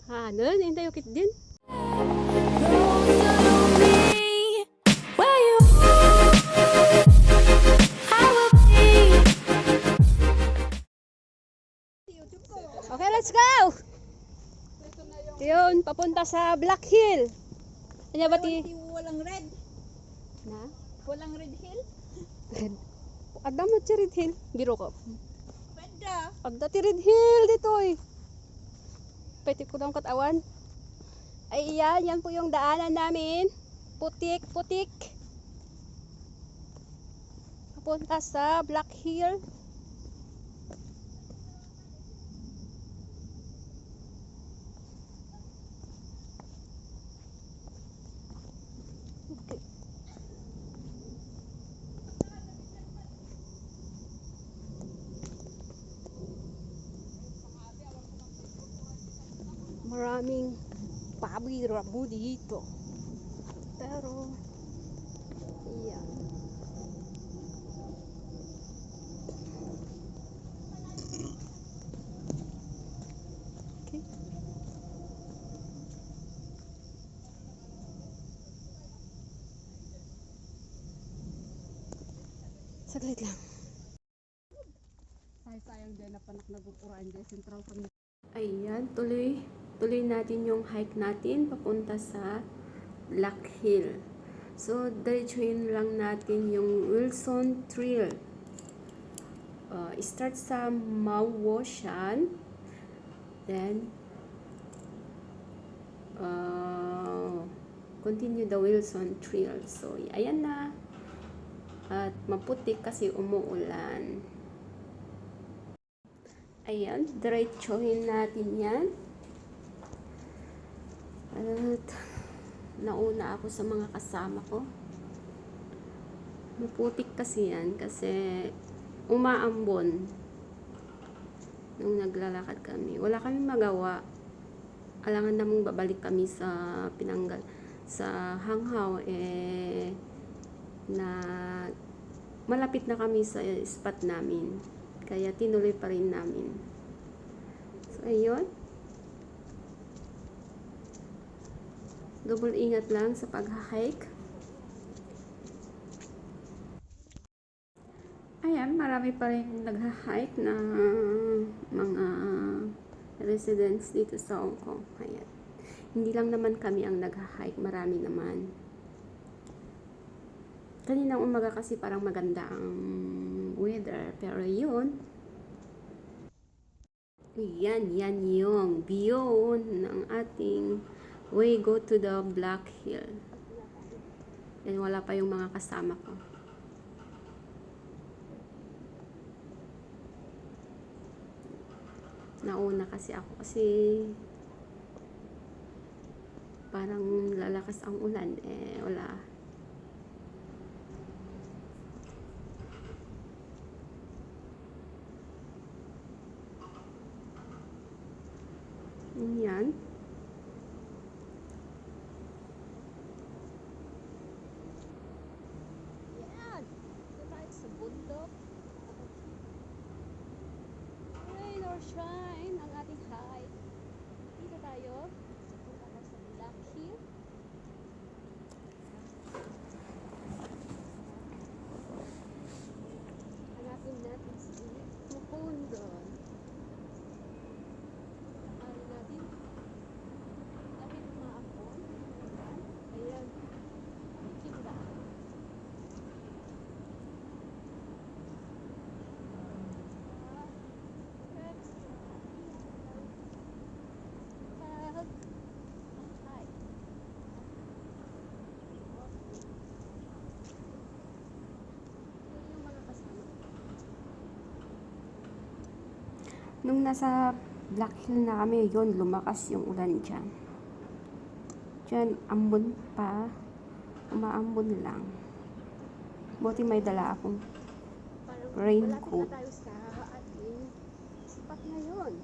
Hanan, hintay ukit din. Okay, let's go! Yun, papunta sa Black Hill. Ano ba ti? Walang red. Na? Walang red hill. Red. Agda mo ti Red Hill. Biro ko. Pwede. Agda ti Red Hill dito eh. Pwede ko lang katawan. Ay yan po yung daanan namin. Putik, putik. Papunta sa Black Hill. Okay. Maraming pabi-rabo dito. Pero, yan. Okay. Saglit lang. Sayang din na panak nagpupuraan dyan. Central kami. Ayan, tuloy natin yung hike natin papunta sa Black Hill. So, diretsuhin lang natin yung Wilson Trail. Start sa Mawoshan. Then, continue the Wilson Trail. So, ayan na. At maputik kasi umuulan. Ayan, diretsuhin natin yan. At nauna ako sa mga kasama ko. Maputik kasi yan kasi umaambon nung naglalakad kami. Wala kaming magawa. Alangan namang babalik kami sa Pinanggal. Sa Hanghaw na malapit na kami sa spot namin. Kaya tinuloy pa rin namin. So, ayun. Double ingat lang sa pag-hike. Ayan, marami pa rin nag-hike na mga residents dito sa Hong Kong. Ayan. Hindi lang naman kami ang nag-hike, marami naman. Kaninang umaga kasi parang maganda ang weather, pero yun. Yan yung view ng ating way go to the Black Hill. Yan, wala pa yung mga kasama ko. Nauna kasi ako kasi parang lalakas ang ulan wala. Yan. Yan. Ito tayo sa bundok. Rain or shine ang ating hike. Dito tayo. Punta tayo sa Black Hill. Hanapin natin si Mukundon. Nung nasa Black Hill na kami, yun, lumakas yung ulan dyan. Dyan, ambon pa. Umaambon lang. Buti may dala akong raincoat. Malapit na tayo sa ating spot ngayon.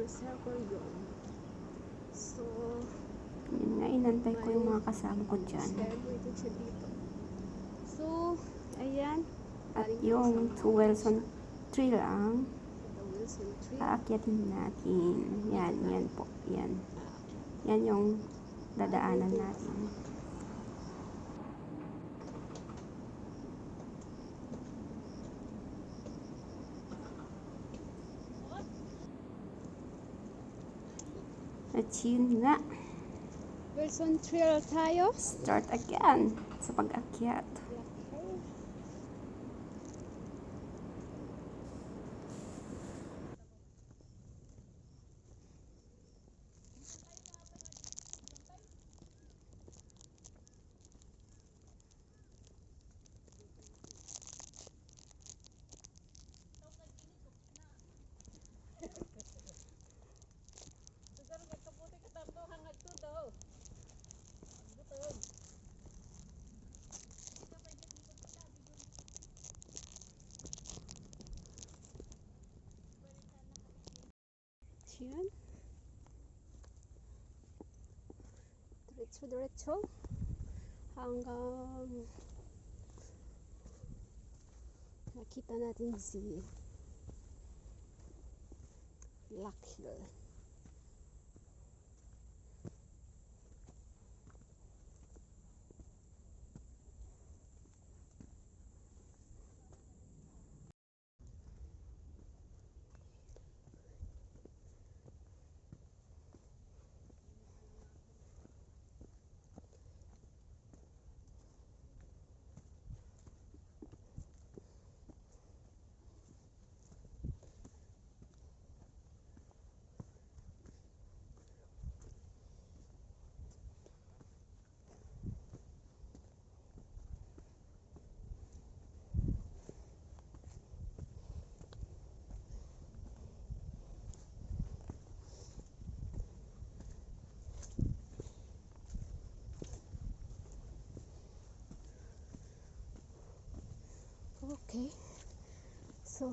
Circle yun. So, yun nga, inantay ko yung mga kasama ko dyan. So, Ayan. At Galing yung sa to Wilson Trail ang The Wilson Tree. aakyatin natin. Yan, yan po. Yan. Yan yung dadaanan natin. At yun nga, Wilson Trail tayo. start again sa pag-akyat. Ayan. Diretso hanggang nakita natin si Black Hill. Okay. So,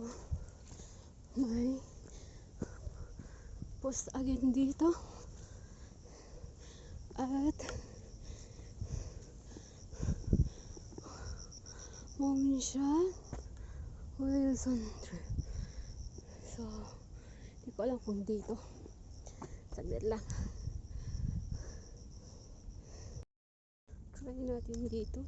may post again dito. At Mongshan Wilson Trail. So, di ko alam kung dito. Saglit lang. Try natin dito.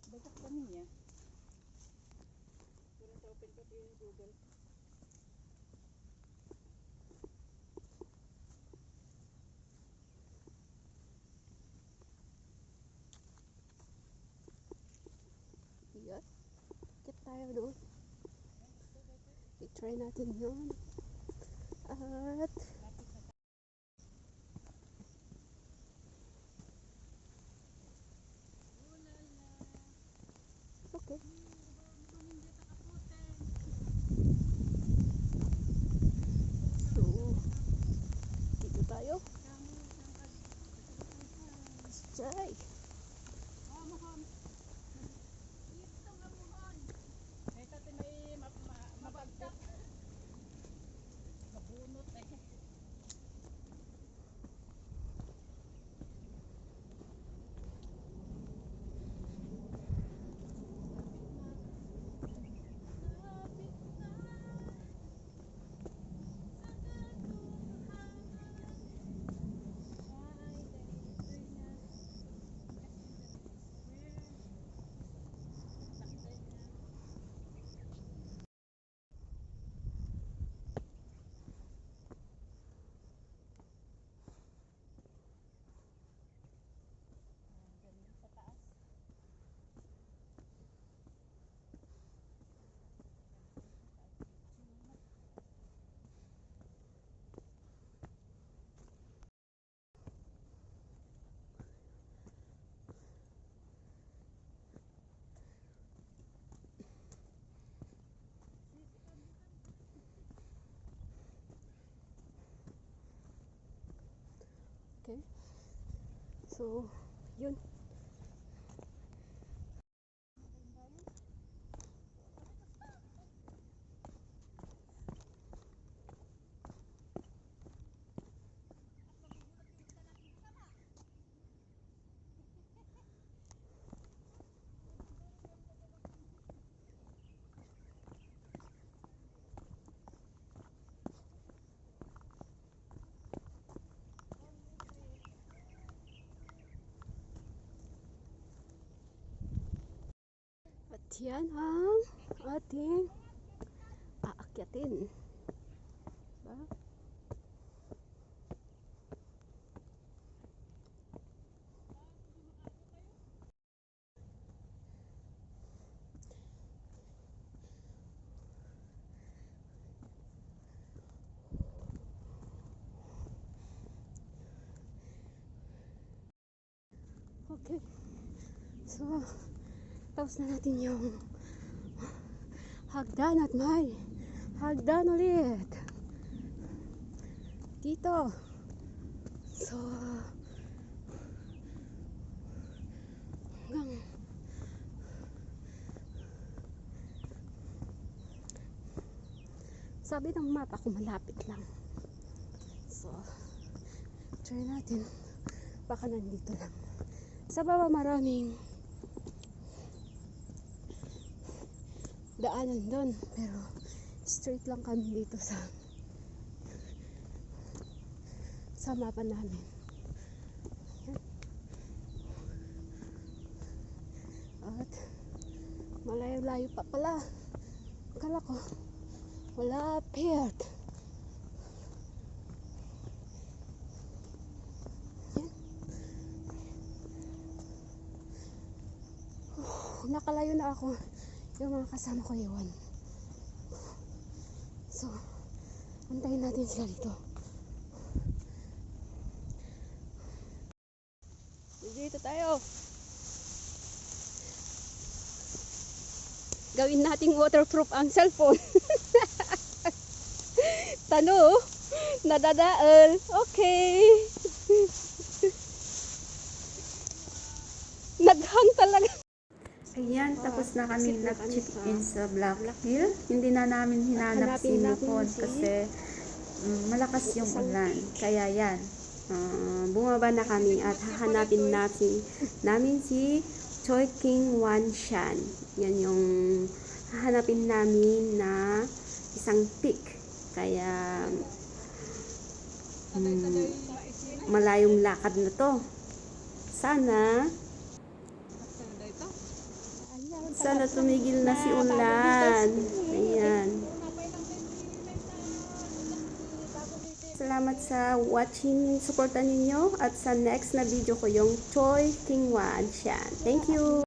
Bagak kami niya. Kurang sa open ko yung Google. Yan. Kit tayo doon. I-try natin yun. At okay. So, dito tayo. Jai. Ito tin may mabagdak. Mabunot eh. Okay. So, yun. yan ang ating aakyatin. Diba? Okay. So, tapos na natin yung hagdan at may hagdan ulit. Dito. So, hanggang sabi ng mapa ko malapit lang. So, try natin. Baka nandito lang. Sa baba maraming daanan doon, pero straight lang kami dito sa mapa namin. Yan. At malayo-layo pa pala. Akala ko malapit. Yan. Nakalayo na ako. Yung mga kasama ko iwan. So, antayin natin sila dito. Dito tayo. Gawin nating waterproof ang cellphone. Tano, nadadaal. Okay. Naghang talaga. Ayan, tapos na kami Visit na kami nag-check-in sa Black Hill. Hindi na namin hinanap si Hanapin natin Nupon si- kasi malakas yung ulan. Kaya yan, bumaba na kami at hahanapin namin si Choi King Wan Shan. Yan yung hahanapin namin na isang peak. Kaya malayong lakad na to. Sana tumigil na si ulan. Ayan. Salamat sa watching, supportan ninyo. At sa next na video ko yung Choi King Wan Shan. Thank you!